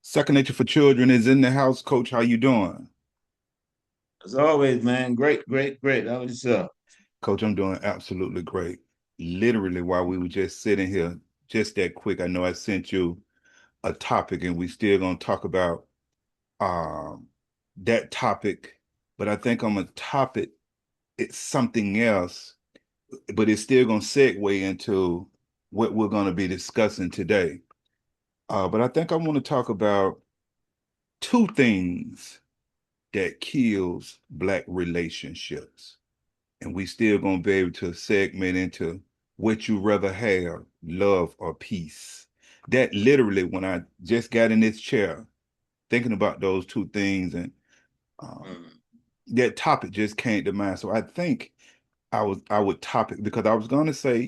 Second Nature for Children is in the house. Coach, how you doing? As always, man. Great, great, great. How was yourself? Coach, I'm doing absolutely great. Literally, while we were just sitting here, just that quick, I know I sent you a topic, and we still gonna talk about um that topic, but I think on a topic, it's something else, but it's still gonna segue into what we're gonna be discussing today. But I think I want to talk about two things that kills Black relationships. And we still gonna be able to segment into what you rather have, love or peace. That literally, when I just got in this chair, thinking about those two things, and um, Mm. that topic just came to mind. So I think I would topic because I was gonna say,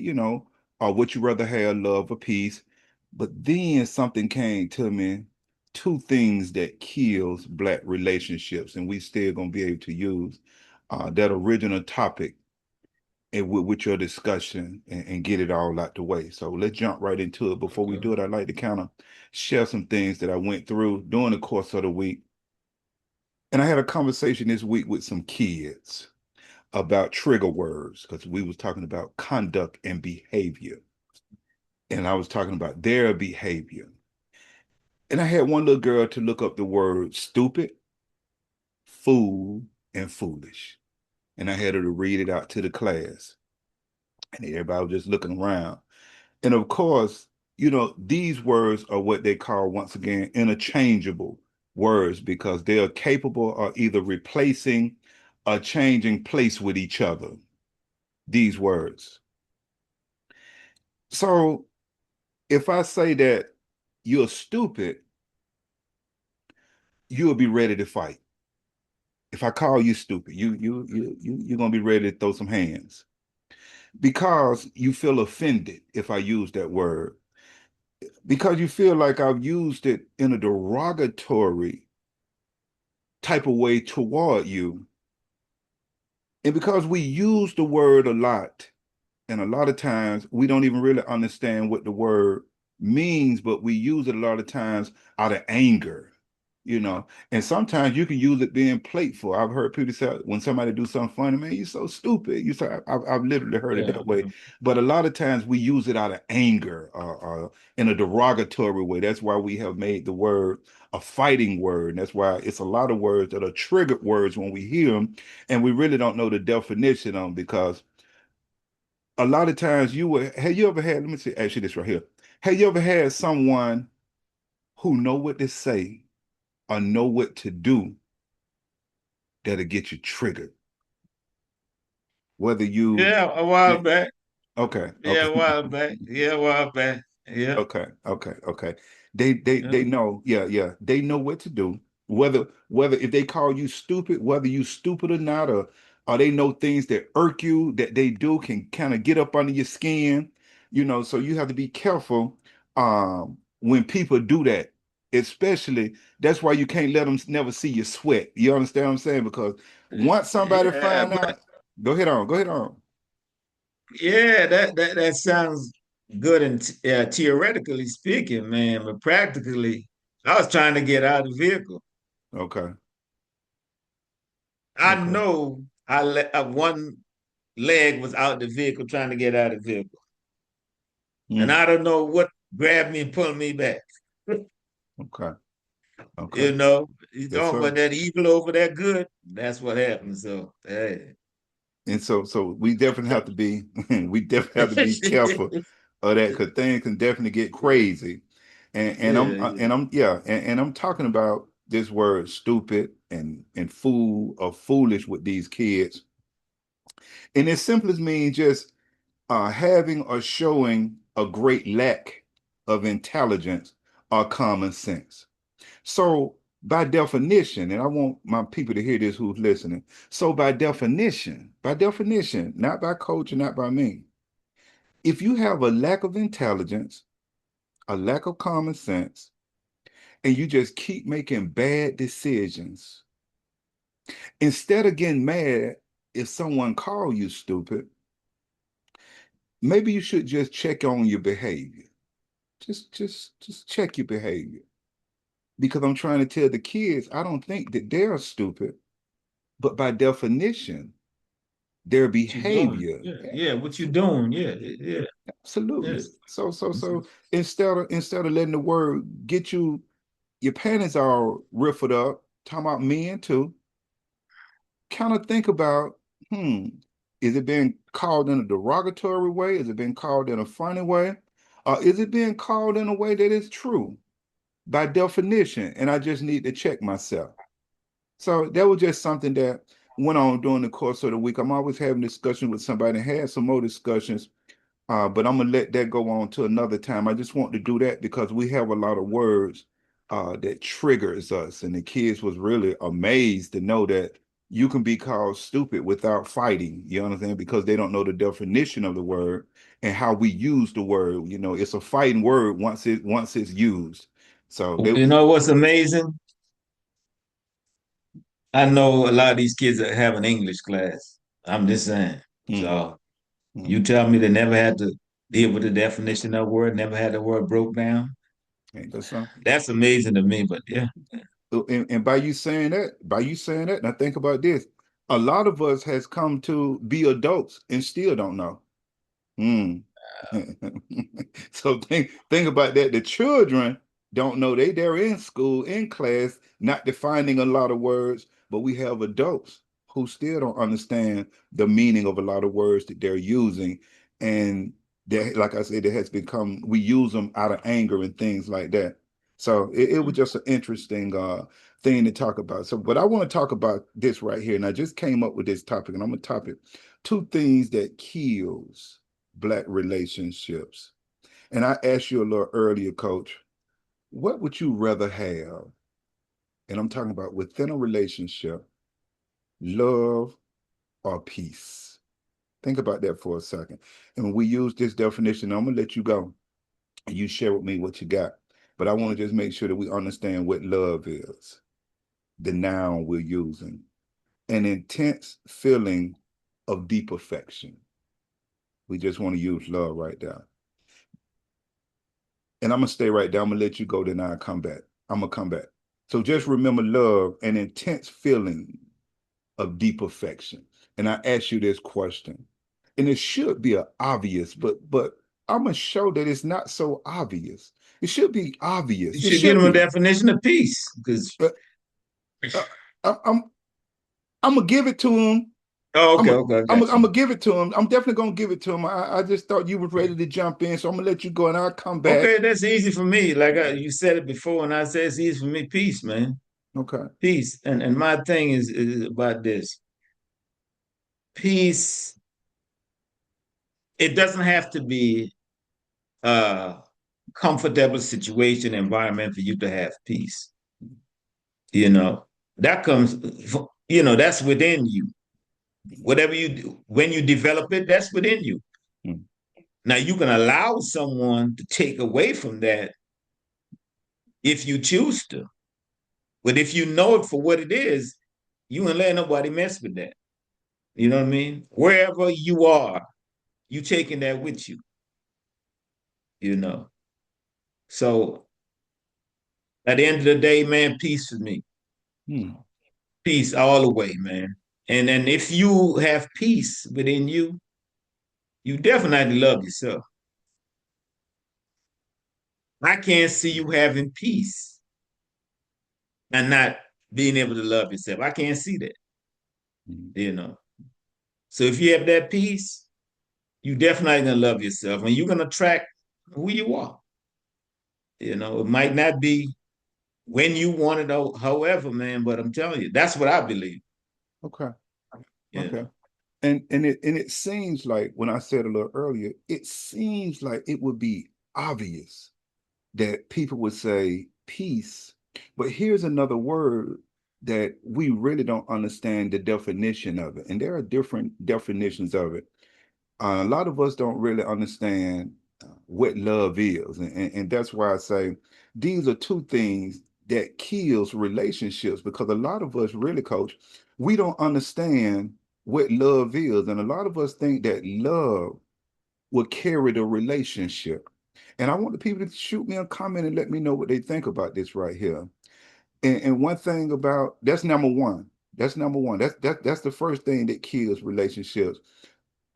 would you rather have love or peace? But then something came to me, two things that kills Black relationships, and we still gonna be able to use that original topic and with your discussion and get it all out the way. So let's jump right into it. Before we Okay. do it, I'd like to kind of share some things that I went through during the course of the week. And I had a conversation this week with some kids about trigger words because we was talking about conduct and behavior. And I was talking about their behavior. And I had one little girl to look up the word stupid, fool, and foolish. And I had her to read it out to the class. And everybody was just looking around. And of course, these words are what they call, once again, interchangeable words because they are capable of either replacing or changing place with each other, these words. So if I say that you're stupid, you'll be ready to fight. If I call you stupid, you're gonna be ready to throw some hands because you feel offended if I use that word, because you feel like I've used it in a derogatory type of way toward you. And because we use the word a lot, and a lot of times we don't even really understand what the word means, but we use it a lot of times out of anger. And sometimes you can use it being playful. I've heard people say when somebody do something funny, man, you're so stupid. You say, I've literally heard it Yeah. that way. But a lot of times we use it out of anger, in a derogatory way. That's why we have made the word a fighting word. And that's why it's a lot of words that are triggered words when we hear them, and we really don't know the definition of them because a lot of times have you ever had, let me see, ask you this right here. Have you ever had someone who know what to say or know what to do that'll get you triggered? Whether you, Yeah, a while back. okay, Yeah, okay, a while back. Yeah, a while back. Yeah. okay. They Yeah. know, yeah, yeah. They know what to do. Whether if they call you stupid, whether you stupid or not, or they know things that irk you that they do can kind of get up under your skin. So you have to be careful when people do that. Especially that's why you can't let them never see you sweat. You understand what I'm saying? Because once somebody Yeah, find out, go ahead on. yeah, that sounds good and theoretically speaking, man, but practically, I was trying to get out of the vehicle. Okay, I okay. know one leg was out the vehicle trying to get out of the vehicle. And Mm, I don't know what grabbed me and pulled me back. okay, okay. You know, you Yes, talking sir. about that evil over that good. That's what happened. So, hey. And so we definitely have to be we definitely have to be careful of that because things can definitely get crazy. And Yeah, I'm yeah. and I'm yeah, and I'm talking about this word stupid and fool or foolish with these kids. And it simply means just having or showing a great lack of intelligence or common sense. So by definition, and I want my people to hear this who's listening. So by definition, not by coach and not by me, if you have a lack of intelligence, a lack of common sense, and you just keep making bad decisions, instead of getting mad if someone call you stupid, maybe you should just check on your behavior. Just check your behavior. because I'm trying to tell the kids I don't think that they're stupid, but by definition, their What you doing? behavior, Yeah, yeah, yeah. What you doing? Yeah, yeah, absolutely. yes. So instead of letting the word get you, your panties all riffled up, talking about men too, kind of think about, hmm, is it being called in a derogatory way? Is it being called in a funny way? Or is it being called in a way that is true by definition? And I just need to check myself. So that was just something that went on during the course of the week. I'm always having discussions with somebody and had some more discussions, but I'm gonna let that go on to another time. I just want to do that because we have a lot of words that triggers us, and the kids was really amazed to know that you can be called stupid without fighting. You understand? Because they don't know the definition of the word and how we use the word. You know, it's a fighting word once it's used. So they You was. know what's amazing? I know a lot of these kids that have an English class. I'm just saying. Mm, So you mm, tell me they never had to deal with the definition of a word, never had the word broke down. ain't that something? That's amazing to me. But yeah, And by you saying that, now think about this. A lot of us has come to be adults and still don't know. Hmm. So think about that. The children don't know they're in school, in class, not defining a lot of words, but we have adults who still don't understand the meaning of a lot of words that they're using. And that, like I said, it has become we use them out of anger and things like that. So it was just an interesting thing to talk about. So, but I want to talk about this right here, and I just came up with this topic, and I'm gonna topic two things that kills Black relationships. And I asked you a little earlier, Coach, what would you rather have? And I'm talking about within a relationship, love or peace. Think about that for a second. And when we use this definition, I'm gonna let you go and you share with me what you got. But I want to just make sure that we understand what love is, the noun we're using, an intense feeling of deep affection. We just want to use love right there. And I'm gonna stay right there. I'm gonna let you go, then I'll come back. I'm gonna come back. So just remember love, an intense feeling of deep affection. And I ask you this question, and it should be a obvious, but I'm gonna show that it's not so obvious. It should be you obvious. It should give should them a be. definition of peace because. But uh, I, I'm gonna give it to him. Oh, I'm okay, gonna okay, I I'm got gonna, I'm you. gonna give it to him. I'm definitely gonna give it to him. I just thought you were ready to jump in, so I'm gonna let you go, and I'll come back. Okay, that's easy for me. Like you said it before, and I said it's easy for me. Peace, man. Okay. Peace. And my thing is about this. Peace. It doesn't have to be a comfortable situation, environment for you to have peace. You know, that comes. That's within you. Whatever you do, when you develop it, that's within you. Mm, Now you can allow someone to take away from that if you choose to. But if you know it for what it is, you ain't let nobody mess with that. You know what I mean? Wherever you are, you taking that with you, you know. So at the end of the day, man, peace for me. mm, Peace all the way, man. And then if you have peace within you, you definitely love yourself. I can't see you having peace and not being able to love yourself. I can't see that, mm. you know. So if you have that peace, you definitely gonna love yourself and you're gonna attract who you are. It might not be when you want it, however, man, but I'm telling you, that's what I believe, Okay. you Okay. know. And it seems like when I said a little earlier, it seems like it would be obvious that people would say peace. But here's another word that we really don't understand the definition of it. And there are different definitions of it. A lot of us don't really understand what love is. And that's why I say these are two things that kills relationships because a lot of us really, coach, we don't understand what love is. And a lot of us think that love will carry the relationship. And I want the people to shoot me a comment and let me know what they think about this right here. And one thing about that's number one. That's number one. That's the first thing that kills relationships.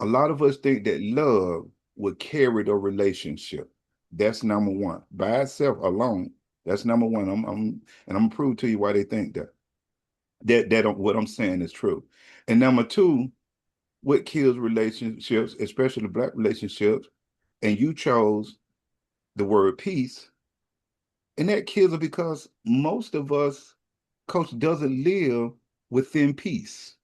A lot of us think that love will carry the relationship. That's number one. By itself alone, that's number one. And I'm gonna prove to you why they think that. That what I'm saying is true. And number two, what kills relationships, especially Black relationships, and you chose the word peace, and that kills it because most of us, coach, doesn't live within peace.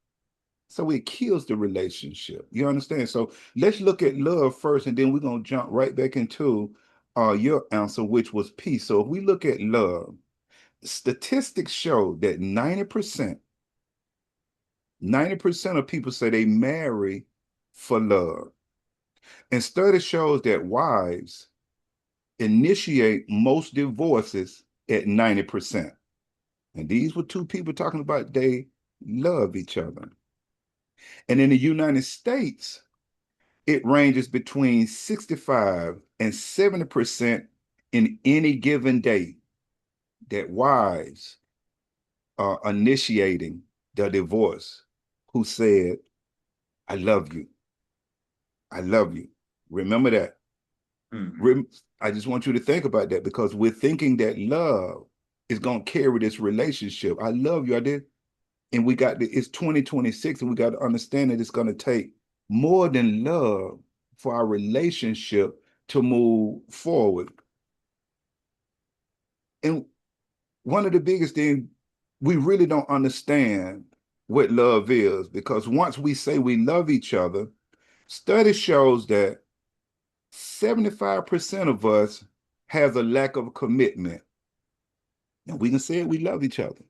So it kills the relationship. You understand? So let's look at love first, and then we're gonna jump right back into your answer, which was peace. So if we look at love, statistics show that 90% of people say they marry for love. And study shows that wives initiate most divorces at 90%. And these were two people talking about they love each other. And in the United States, it ranges between 65 and 70% in any given day that wives are initiating the divorce who said, I love you. I love you. Remember that. I just want you to think about that because we're thinking that love is going to carry this relationship. I love you. I did. And it's 2026 and we got to understand that it's going to take more than love for our relationship to move forward. And one of the biggest things, we really don't understand what love is because once we say we love each other, study shows that 75% of us has a lack of commitment. And we can say we love each other,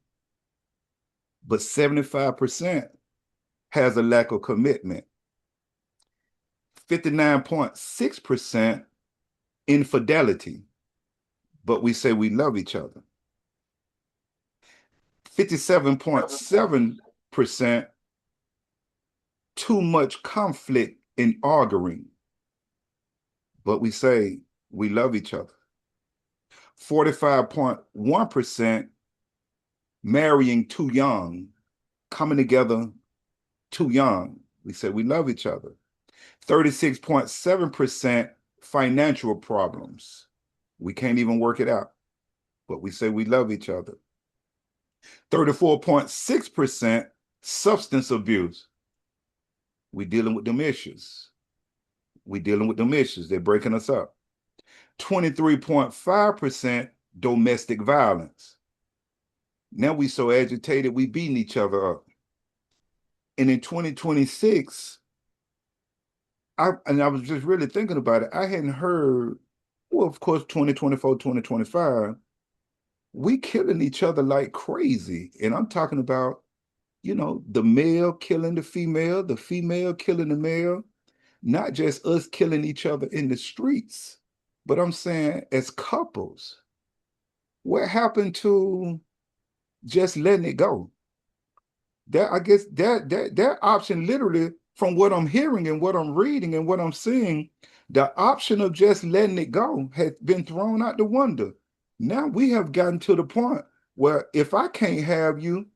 but 75% has a lack of commitment. 59.6% infidelity, but we say we love each other. 57.7% too much conflict in arguing, but we say we love each other. 45.1% marrying too young, coming together too young. We say we love each other. 36.7% financial problems. We can't even work it out, but we say we love each other. 34.6% substance abuse. We're dealing with them issues. We're dealing with them issues. They're breaking us up. 23.5% domestic violence. Now we so agitated, we beating each other up. And in 2026, I was just really thinking about it. I hadn't heard, well, of course, 2024, 2025, we killing each other like crazy. And I'm talking about, the male killing the female killing the male, not just us killing each other in the streets, but I'm saying as couples, what happened to just letting it go? That I guess that option literally from what I'm hearing and what I'm reading and what I'm seeing, the option of just letting it go has been thrown out the window. Now we have gotten to the point where if I can't have you,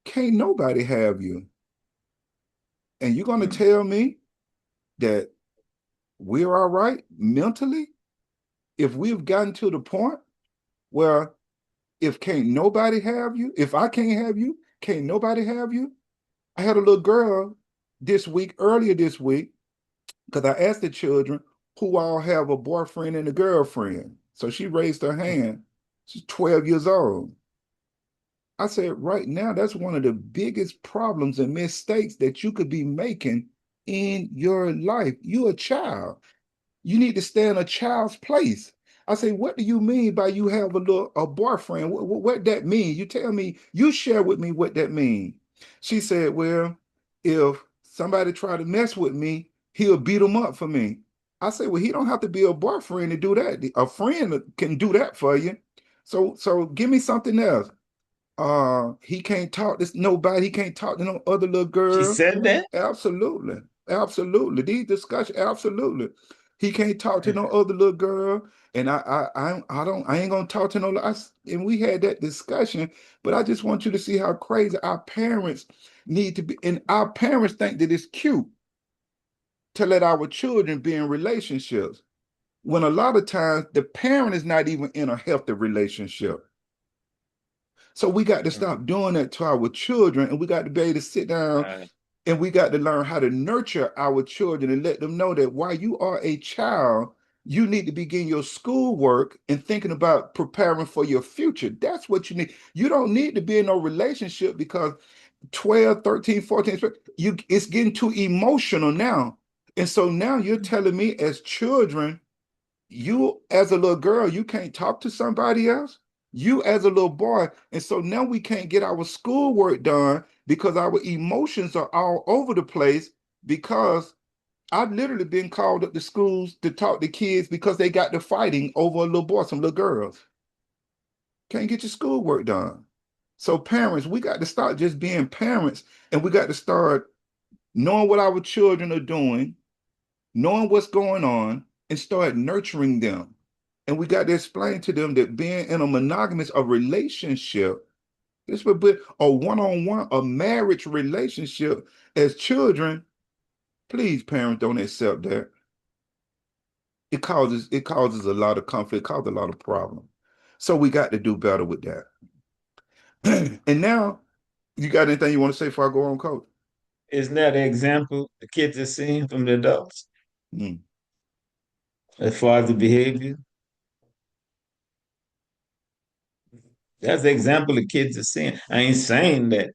can't nobody have you. And you're going to tell me that we're all right mentally if we've gotten to the point where if can't nobody have you, if I can't have you, can't nobody have you? I had a little girl earlier this week, because I asked the children who all have a boyfriend and a girlfriend. So she raised her hand. She's 12 years old. I said, right now, that's one of the biggest problems and mistakes that you could be making in your life. You're a child. You need to stay in a child's place. I say, what do you mean by you have a boyfriend? What that mean? You tell me, you share with me what that mean. She said, well, if somebody try to mess with me, he'll beat them up for me. I say, well, he don't have to be a boyfriend to do that. A friend can do that for you. So give me something else. He can't talk to nobody. He can't talk to no other little girl. She said that? Absolutely. Absolutely. These discussions, absolutely. He can't talk to no other little girl. And I ain't gonna talk to no. And we had that discussion, but I just want you to see how crazy our parents need to be. And our parents think that it's cute to let our children be in relationships when a lot of times the parent is not even in a healthy relationship. So we got to stop doing that to our children, and we got to be able to sit down Right. and we got to learn how to nurture our children and let them know that while you are a child, you need to begin your schoolwork and thinking about preparing for your future. That's what you need. You don't need to be in no relationship because 12, 13, 14, it's getting too emotional now. And so now you're telling me as children, you as a little girl, you can't talk to somebody else. You as a little boy. And so now we can't get our schoolwork done because our emotions are all over the place because I've literally been called up to schools to talk to kids because they got to fighting over a little boy, some little girls. Can't get your schoolwork done. So parents, we got to start just being parents and we got to start knowing what our children are doing, knowing what's going on, and start nurturing them. And we got to explain to them that being in a monogamous, a relationship, this would be a one-on-one, a marriage relationship as children. Please, parents, don't accept that. It causes a lot of conflict, causes a lot of problem. So we got to do better with that. And now, you got anything you want to say before I go on, Coach? Isn't that an example the kids are seeing from the adults Mm. as far as the behavior? That's the example the kids are seeing. I ain't saying that,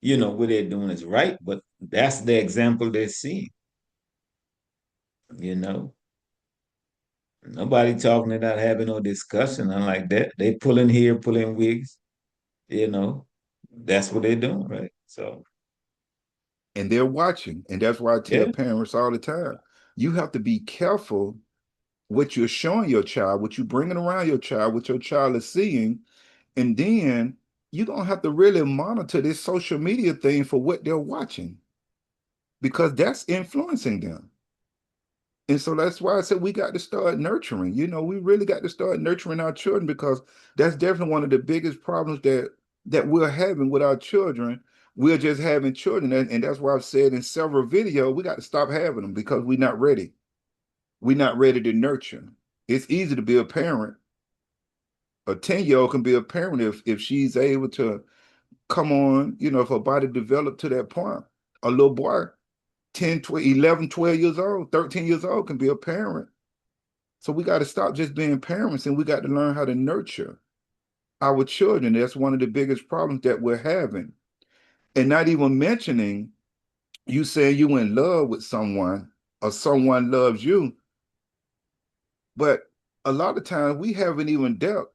what they're doing is right, but that's the example they're seeing, you know. Nobody talking it out, having no discussion, nothing like that. They pulling here, pulling wigs, you know. That's what they're doing, right? So, And they're watching. And that's why I tell yeah. parents all the time, you have to be careful what you're showing your child, what you're bringing around your child, what your child is seeing. And then you're going to have to really monitor this social media thing for what they're watching because that's influencing them. And so that's why I said we got to start nurturing. We really got to start nurturing our children because that's definitely one of the biggest problems that we're having with our children. We're just having children, and that's why I've said in several videos we got to stop having them because we're not ready. We're not ready to nurture. It's easy to be a parent. A 10-year-old can be a parent if she's able to come on, if her body developed to that point. A little boy, 10, 12, 11, 12 years old, 13 years old can be a parent. So we got to stop just being parents and we got to learn how to nurture our children. That's one of the biggest problems that we're having. And not even mentioning you saying you in love with someone or someone loves you. But a lot of times we haven't even dealt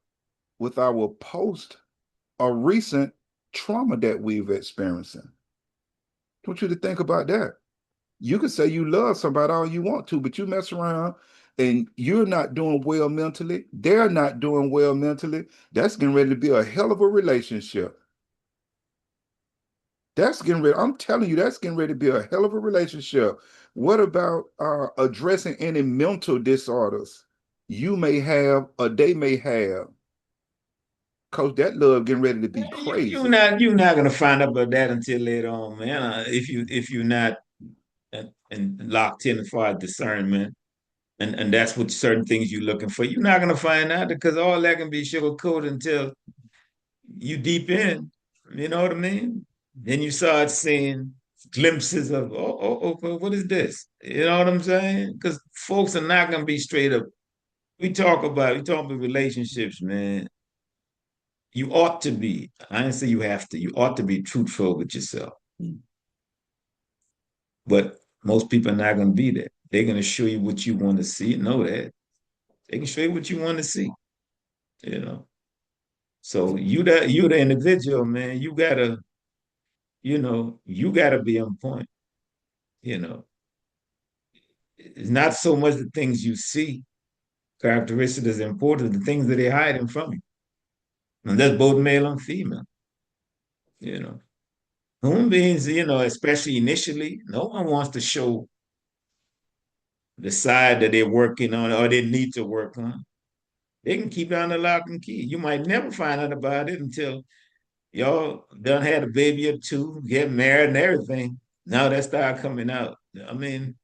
with our post or recent trauma that we've experiencing. I want you to think about that. You can say you love somebody all you want to, but you mess around and you're not doing well mentally. They're not doing well mentally. That's getting ready to be a hell of a relationship. I'm telling you, that's getting ready to be a hell of a relationship. What about addressing any mental disorders you may have or they may have? Because that love getting ready to be You're crazy. not gonna find out about that until later on, man. If you're not and locked in as far as discernment, and that's what certain things you're looking for. You're not gonna find out because all that can be sugarcoated until you deep in. You know what I mean? Then you start seeing glimpses of, oh, what is this? You know what I'm saying? Because folks are not gonna be straight up. We talk about relationships, man. You ought to be. I didn't say you have to. You ought to be truthful with yourself. But most people are not going to be that. They're going to show you what you want to see. Know that they can show you what you want to see. You know. So you the individual, man. You gotta be on point. You know, it's not so much the things you see, characteristics is important, the things that they're hiding from you. And that's both male and female. You know, human beings, especially initially, no one wants to show decide that they're working on or they need to work on, they can keep it under lock and key. You might never find out about it until y'all done had a baby or two, get married and everything. Now that start coming out. I mean,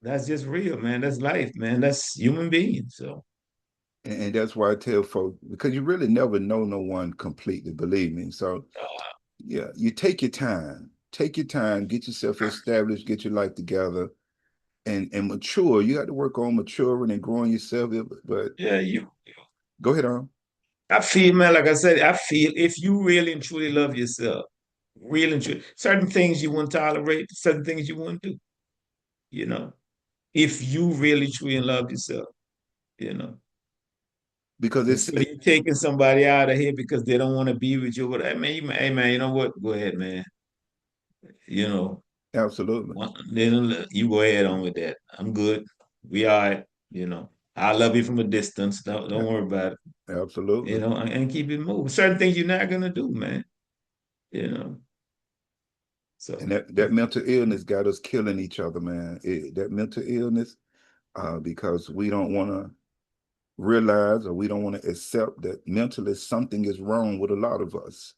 that's just real, man. That's life, man. That's human beings. So And that's why I tell folks, because you really never know no one completely, believe me. So yeah, you take your time, get yourself established, get your life together, and mature. You got to work on maturing and growing yourself. But yeah, go ahead on. I feel, man, like I said, I feel if you really and truly love yourself, really and truly, certain things you won't tolerate, certain things you won't do, you know, if you really truly love yourself, you know. Because Instead of you taking somebody out of here because they don't want to be with you, but hey man, hey man, you know what? Go ahead, man. You know, absolutely, then you go ahead on with that. I'm good. We all right, you know. I love you from a distance. Don't worry about it. You absolutely. know, and keep it moving. Certain things you're not gonna do, man. You know. And So that mental illness got us killing each other, man. That mental illness, because we don't want to realize or we don't want to accept that mentally something is wrong with a lot of us,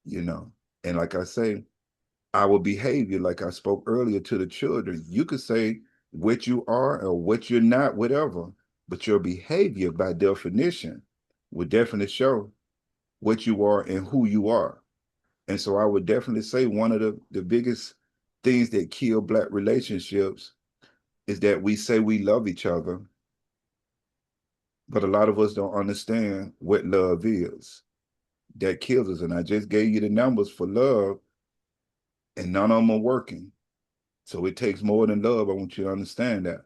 you know. And like I say, our behavior, like I spoke earlier to the children, you could say what you are or what you're not, whatever, but your behavior by definition would definitely show what you are and who you are. And so I would definitely say one of the biggest things that kill Black relationships is that we say we love each other, but a lot of us don't understand what love is. That kills us. And I just gave you the numbers for love, and none of them are working. So it takes more than love. I want you to understand that.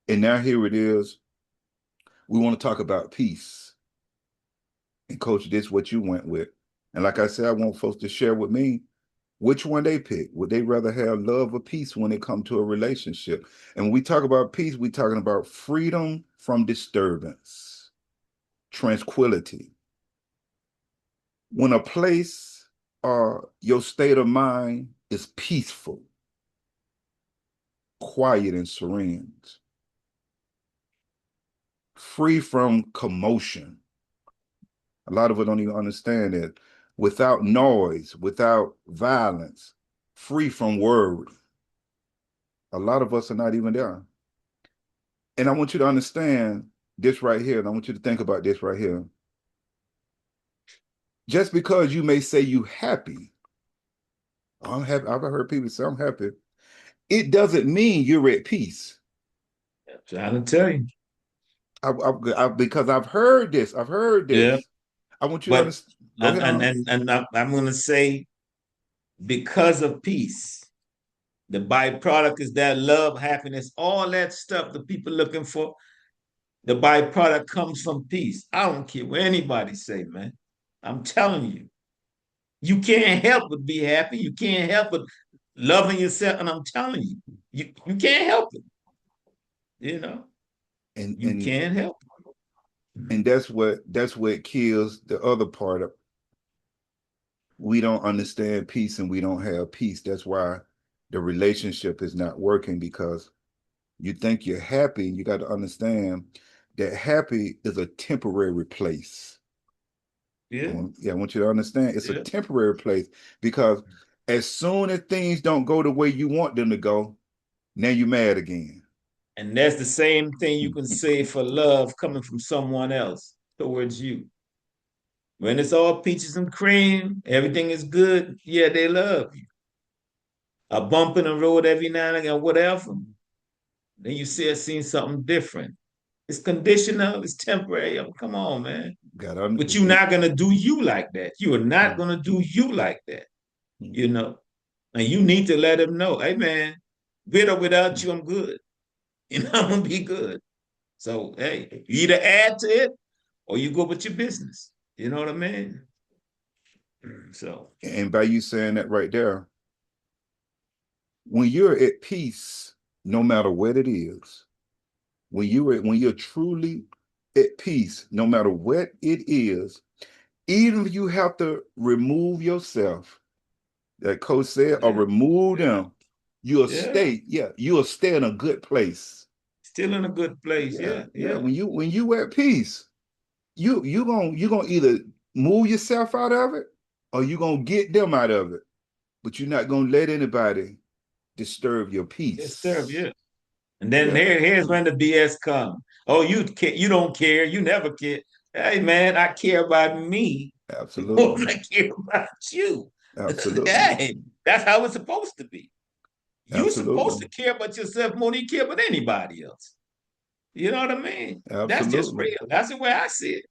And now here it is. We want to talk about peace. And coach, this is what you went with. And like I said, I want folks to share with me which one they pick. Would they rather have love or peace when it comes to a relationship? And when we talk about peace, we're talking about freedom from disturbance, tranquility. When a place or your state of mind is peaceful, quiet, and serene, free from commotion. A lot of us don't even understand that. Without noise, without violence, free from worry. A lot of us are not even there. And I want you to understand this right here, and I want you to think about this right here. Just because you may say you happy, I'm happy. I've heard people say I'm happy. It doesn't mean you're at peace. I'm trying to tell you. Because I've heard this. I've heard Yeah. this. I want you to But understand. Go ahead on. and I'm gonna say because of peace, the byproduct is that love, happiness, all that stuff the people looking for. The byproduct comes from peace. I don't care what anybody say, man. I'm telling you, you can't help but be happy. You can't help but loving yourself. And I'm telling you, you can't help it. You know, And you and can't help and that's what kills the other part of we don't understand peace and we don't have peace. That's why the relationship is not working because you think you're happy. You got to understand that happy is a temporary place. it. Yeah, I want you to understand it's a yeah. temporary place because as soon as things don't go the way you want them to go, now you're mad again. And that's the same thing you can say for love coming from someone else towards you. When it's all peaches and cream, everything is good. Yeah, they love you. A bump in the road every now and again, whatever. Then you see it seeing something different. It's conditional, it's temporary. Oh, come on, man. Got But you're not gonna do you like that. You are not gonna do you like that, you know. And you need to let them know, hey man, with or without you, I'm good. You know, I'm gonna be good. So hey, you either add to it or you go with your business. You know what I mean? So And by you saying that right there, when you're at peace, no matter what it is, when you're truly at peace, no matter what it is, even if you have to remove yourself, that coach said, or yeah, remove yeah, them, you'll stay in a good place. Still in a good place. Yeah, Yeah, yeah. yeah. When you at peace, you gonna either move yourself out of it or you gonna get them out of it. But you're not gonna let anybody disturb your Disturb, peace. yeah. And then Yeah, here's when the BS come. Oh, you don't care. You never care. Hey man, I care about me more absolutely. than I care about you. Absolutely. Hey, that's how it's supposed to be. You're supposed Absolutely. to care about yourself more than you care about anybody else. You know what I mean? That's just Absolutely. real. That's the way I see it.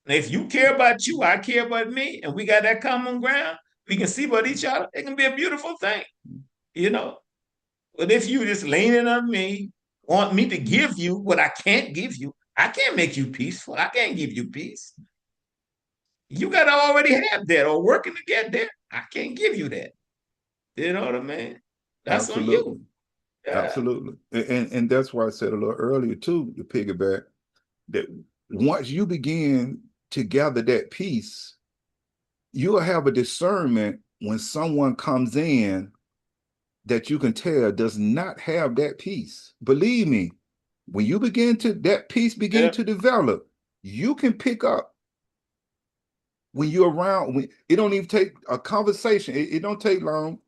And if you care about you, I care about me, and we got that common ground, we can see about each other. It can be a beautiful thing, you know. But if you just leaning on me, want me to give you what I can't give you, I can't make you peaceful. I can't give you peace. You got to already have that or working to get there. I can't give you that. You know what I mean? That's on you. Absolutely. Yeah. Absolutely. And that's why I said a little earlier too, to piggyback, that once you begin to gather that peace, you'll have a discernment when someone comes in that you can tell does not have that peace. Believe me, when you begin to that peace begin Yeah. to develop, you can pick up when you're around. When it don't even take a conversation, it don't take long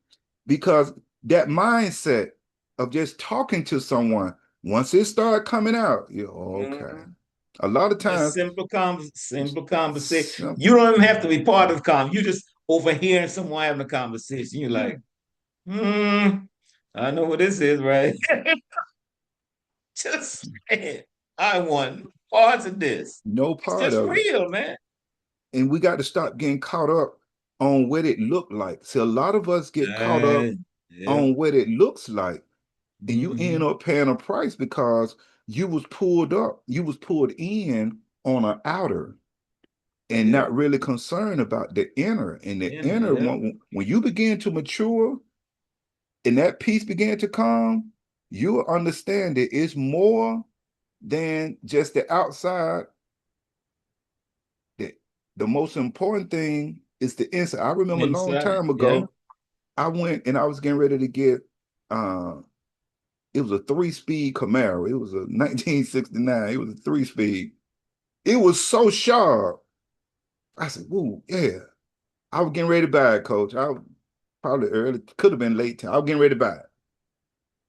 because that mindset of just talking to someone, once it start coming out, you're okay. Mhm. A lot of Just times, simple conversation. simple, You don't even have to be part of the conversation. You just overhearing someone having a conversation. You're yeah, like, I know what this is, right? Just saying, I want parts of this. no It's part just of it. real, man. And we got to stop getting caught up on what it looked like. So a lot of us get caught up Yeah. on what it looks like, and you end Hmm. up paying a price because you was pulled in on an outer and Yeah. not really concerned about the inner. And the inner, Yeah. when you begin to mature and that peace began to come, you'll understand that it's more than just the outside. The, the most important thing is the inside. I remember a long Inside. time Yeah. ago, I went and I was getting ready to get it was a 3-speed Camaro. It was a 1969. It was a 3-speed. It was so sharp. I said, "Whoa, yeah." I was getting ready to buy it, coach. I was probably early, could have been late. I was getting ready to buy it.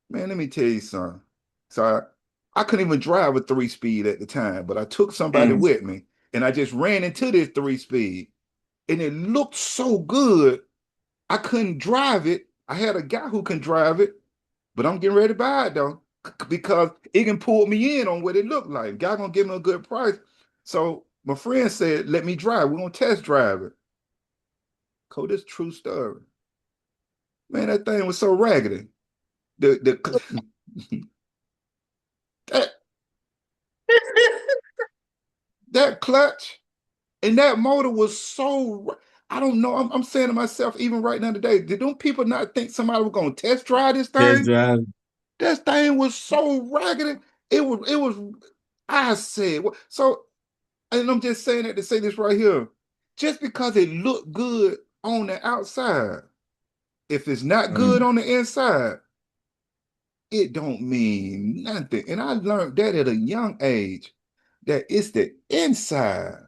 Man, let me tell you something. So I couldn't even drive a 3-speed at the time, but I took somebody Mm. with me and I just ran into this 3-speed and it looked so good. I couldn't drive it. I had a guy who can drive it, but I'm getting ready to buy it though because it can pull me in on what it looked like. Guy gonna give me a good price. So my friend said, "Let me drive. We're gonna test drive it." Code, this true story. Man, that thing was so raggedy. The that that clutch and that motor was so. I don't know. I'm saying to myself, even right now today, did them people not think somebody was gonna test drive this Test thing? drive. This thing was so raggedy. It was. I said so, and I'm just saying that to say this right here. Just because it looked good on the outside, if it's not good Mm. on the inside, it don't mean nothing. And I learned that at a young age, that it's the inside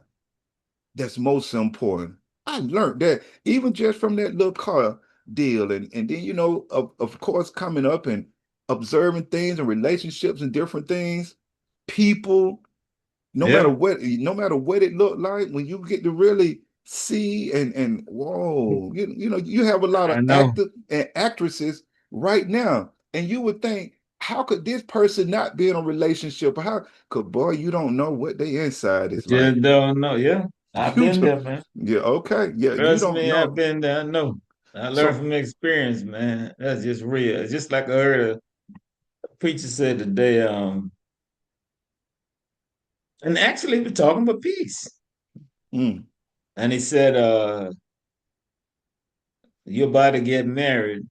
that's most important. I learned that even just from that little car deal. And then, of course, coming up and observing things and relationships and different things, people, Yeah. no matter what it looked like, when you get to really see and whoa, you have a lot of I know. actors and actresses right now, and you would think, how could this person not be in a relationship? How could, boy, you don't know what their inside is like. Just don't know. Yeah. I've You been do, there, man. yeah, okay, yeah, you Trust don't me, I've know. been there. I know. I learned So, from experience, man. That's just real. It's just like I heard a preacher said today, and actually we're talking about peace. mm, And he said, you're about to get married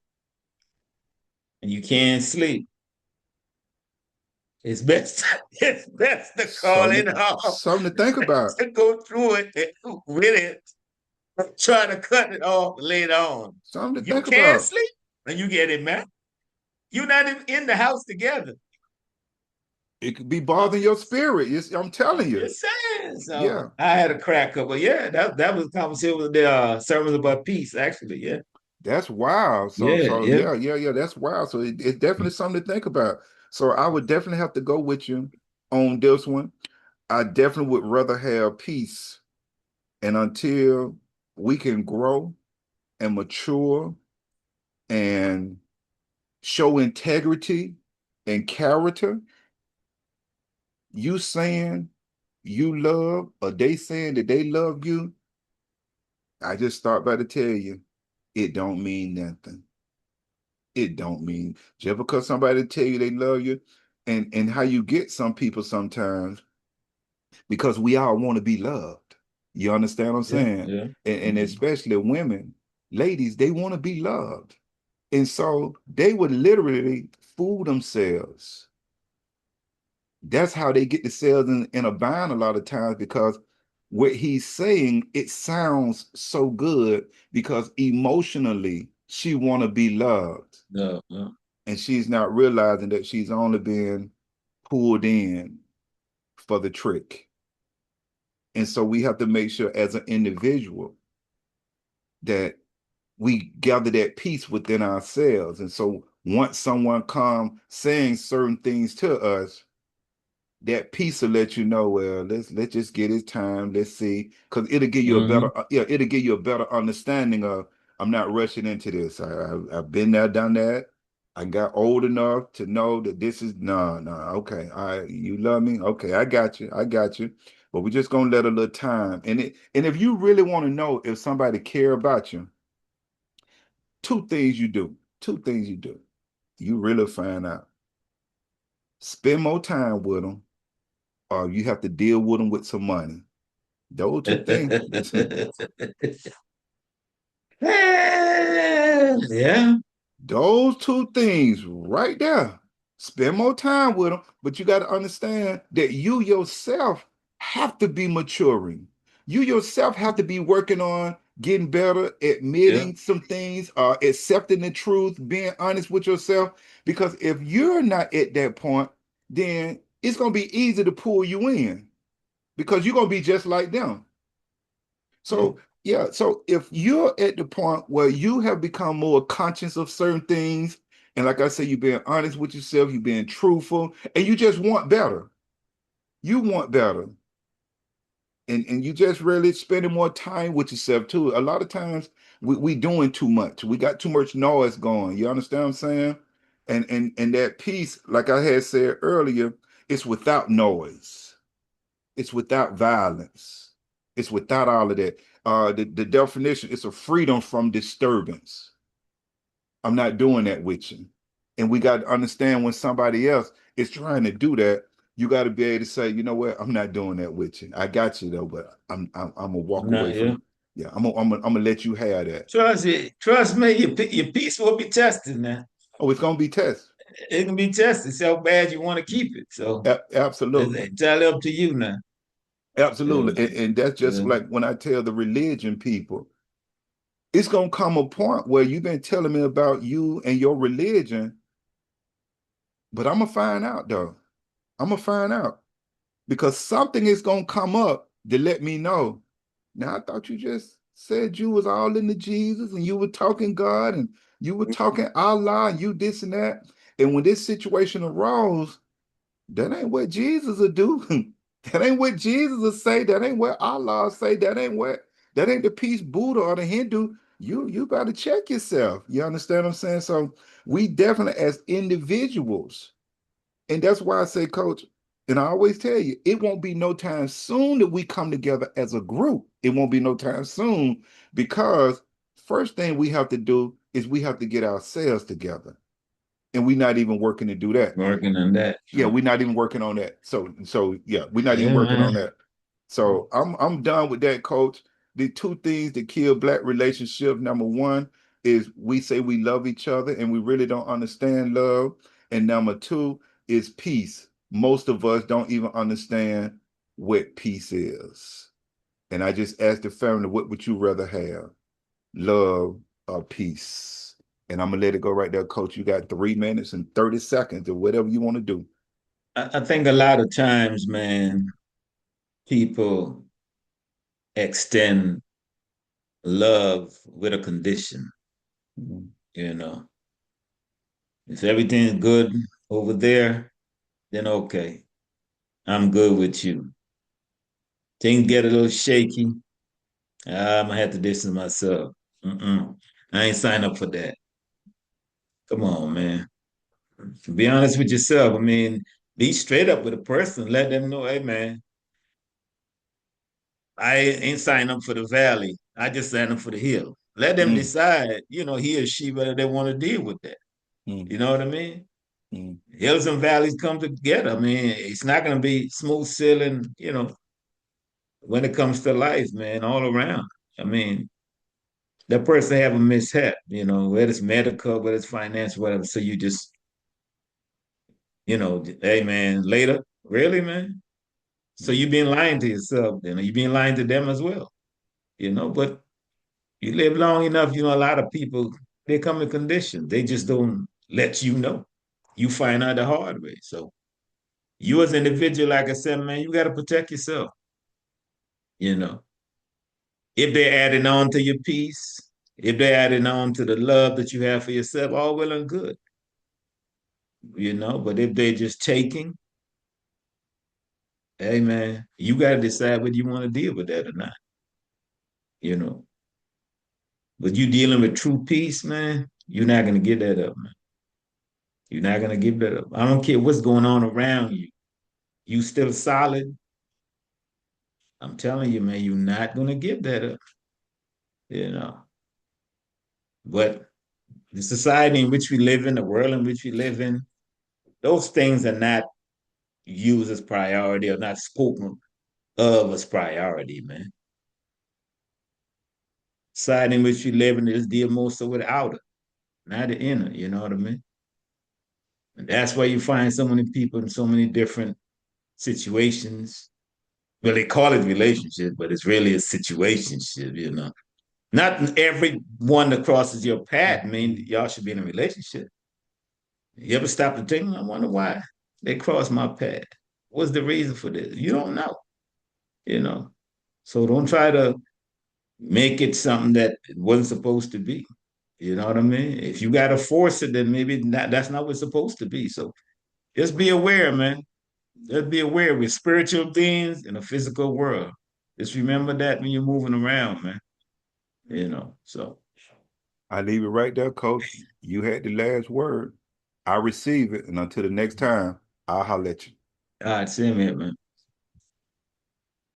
and you can't sleep. It's best, it's best to call it something, off. something to It's think about. best to go through it with it, try to cut it off later on. Something to You think can't about. sleep. and you get it, man. You're not even in the house together. It could be bothering your spirit. I'm telling I'm you. just saying. Yeah. So I had a crack up, but yeah, that was a conversation with the sermons about peace, actually. Yeah. That's wild. Yeah, yeah. Yeah. That's wild. So it's definitely something to think about. So I would definitely have to go with you on this one. I definitely would rather have peace. And until we can grow and mature and show integrity and character, you saying you love or they saying that they love you, I just start by to tell you, it don't mean nothing. It don't mean just because somebody tell you they love you, and how you get some people sometimes because we all want to be loved. You understand what I'm Yeah, saying? yeah. And especially women, ladies, they want to be loved. And so they would literally fool themselves. That's how they get themselves in a bind a lot of times because what he's saying, it sounds so good because emotionally she want to be loved. No, no. And she's not realizing that she's only being pulled in for the trick. And so we have to make sure as an individual that we gather that peace within ourselves. And so once someone comes saying certain things to us, that peace will let you know, well, let's just get his time. Let's see. Because it'll give you a better, Mm-hmm. it'll give you a better understanding of I'm not rushing into this. I've been there, done that. I got old enough to know that this is no, okay. You love me? Okay, I got you. I got you. But we're just gonna let a little time. And if you really want to know if somebody care about you, two things you do. Two things you do. You really find out. Spend more time with them, or you have to deal with them with some money. Those two things. Yeah. Those two things right there. Spend more time with them, but you got to understand that you yourself have to be maturing. You yourself have to be working on getting better, Yeah. admitting some things, accepting the truth, being honest with yourself. Because if you're not at that point, then it's going to be easy to pull you in because you're going to be just like them. Yeah. So, yeah, so if you're at the point where you have become more conscious of certain things, and like I say, you're being honest with yourself, you're being truthful, and you just want better. You want better. And you just really spending more time with yourself too. A lot of times we doing too much. We got too much noise going. You understand what I'm saying? And that peace, like I had said earlier, it's without noise. It's without violence. It's without all of that. The definition is a freedom from disturbance. I'm not doing that with you. And we got to understand when somebody else is trying to do that, you got to be able to say, you know what, I'm not doing that with you. I got you though, but I'm gonna walk away Not, yeah. from. Yeah, I'm gonna let you have that. Trust me, your peace will be tested now. Oh, it's gonna be test. It can be tested. So bad you want to keep it. So it's Absolutely. entirely up to you now. Absolutely. Yeah. And that's just Yeah. like when I tell the religion people, it's gonna come a point where you've been telling me about you and your religion, but I'm gonna find out though. I'm gonna find out because something is gonna come up to let me know. Now I thought you just said you was all into Jesus and you were talking God and you were talking Allah and you this and that. And when this situation arose, that ain't what Jesus will do. That ain't what Jesus will say. That ain't what Allah say. That ain't the peace Buddha or the Hindu. You gotta check yourself. You understand what I'm saying? So we definitely as individuals, and that's why I say, coach, and I always tell you, it won't be no time soon that we come together as a group. It won't be no time soon because first thing we have to do is we have to get ourselves together. And we're not even working to do that. Working on that. Yeah, we're not even working on that. So yeah, we're not even Yeah, working man. on that. So I'm done with that, coach. The two things that kill black relationship, number one, is we say we love each other and we really don't understand love. And number two is peace. Most of us don't even understand what peace is. And I just asked the family, what would you rather have? Love or peace? And I'm gonna let it go right there, Coach. You got 3 minutes and 30 seconds or whatever you want to do. I think a lot of times, man, people extend love with a condition, Mhm. you know. If everything's good over there, then okay, I'm good with you. Things get a little shaky, I'm gonna have to distance myself. Mm-mm. I ain't signed up for that. Come on, man. Be honest with yourself. I mean, be straight up with a person. Let them know, hey, man, I ain't signed up for the valley. I just signed up for the hill. Let them Mm, decide, he or she, whether they want to deal with that. mm, You know what I mean? mm, Hills and valleys come together. I mean, it's not going to be smooth sailing, when it comes to life, man, all around. I mean, that person have a mishap, whether it's medical, whether it's financial, whatever. So you just, hey, man, later. Really, man? So mm, you been lying to yourself, then you been lying to them as well, but you live long enough, a lot of people, they come in condition. They just don't let you know. You find out the hard way. So you as an individual, like I said, man, you got to protect yourself. You know, if they're adding on to your peace, if they're adding on to the love that you have for yourself, all well and good. But if they're just taking, hey man, you got to decide whether you want to deal with that or not. You know, but you dealing with true peace, man, you're not gonna give that up, man. You're not gonna give that up. I don't care what's going on around you. You still solid. I'm telling you, man, you're not gonna give that up. You know. But the society in which we live in, the world in which we live in, those things are not used as priority or not spoken of as priority, man. Society in which we live in is deal more so with the outer, not the inner. You know what I mean? And that's why you find so many people in so many different situations. Well, they call it relationship, but it's really a situationship. Not every one that crosses your path mean y'all should be in a relationship. You ever stop to think, I wonder why they crossed my path? What's the reason for this? You don't know, you know. So don't try to make it something that it wasn't supposed to be. You know what I mean? If you gotta force it, then maybe that's not what it's supposed to be. So just be aware, man. Just be aware we're spiritual beings in a physical world. Just remember that when you're moving around, man. So I leave it right there, Coach. You had the last word. I receive it, and until the next time, I'll holler at you. all right, same here, man.